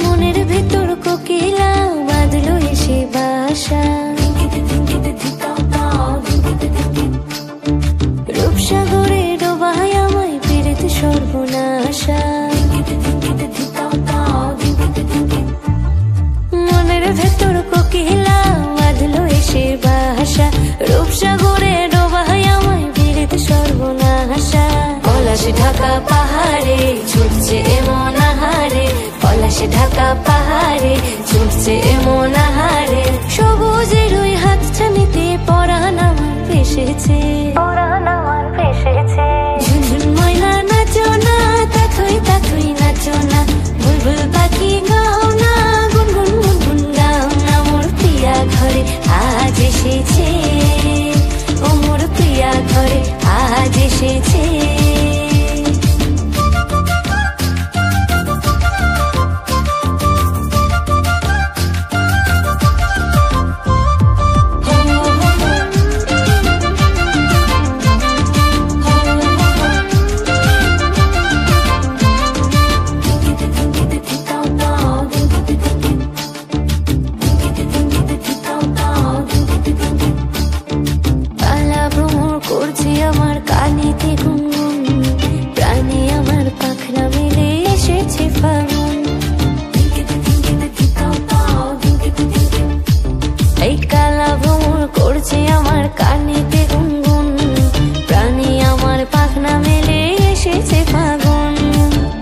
মনের ভেতর কোকিলা বাঁধলো এসে বাসা, রূপসাগরে ডোবায় আমায় পেরেতে সর্বনাশা। মনের ভেতর কোকিলা বাঁধলো এসে বাসা, রূপসাগরে ডোবায় আমায় পেরেতে সর্বনাশা। পলাশ ঢাকা পাহাড়ে ছুটছে এমন আহারে, পলাশ ঢাকা পাহাড়ে ছুটছে এমন আহারে। সবুজের ওই হাত ছানিতে পরাণ আমার ভেসেছে, পরাণ আমার ভেসেছে। ঝুনঝুন ময়না নাচো না, তাথই তাথই নাচো না, বুলবুল পাখি গাও না, গুনগুন গুনগুন গাও না। মোর প্রিয়া ঘরে আজ এসেছে, ও মোর প্রিয়া ঘরে আজ এসেছে। আমার কানেতে গুনগুন, প্রাণে আমার পাখনা মেলে এসেছে ফাগুন। এই কালা ভ্রমর করছে আমার কানেতে গুনগুন, প্রাণে আমার পাখনা মেলে এসেছে ফাগুন।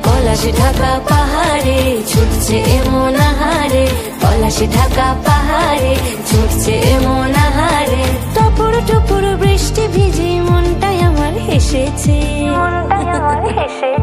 পলাশ ঢাকা পাহাড়ে ছুটছে এমন আহারে, পলাশ ঢাকা পাহাড়ে ছুটছে এমন আহারে। টপুর টপুর বৃষ্টি ভিজে মনটাই আমার হেসেছে, মনটাই আমার হেসেছে।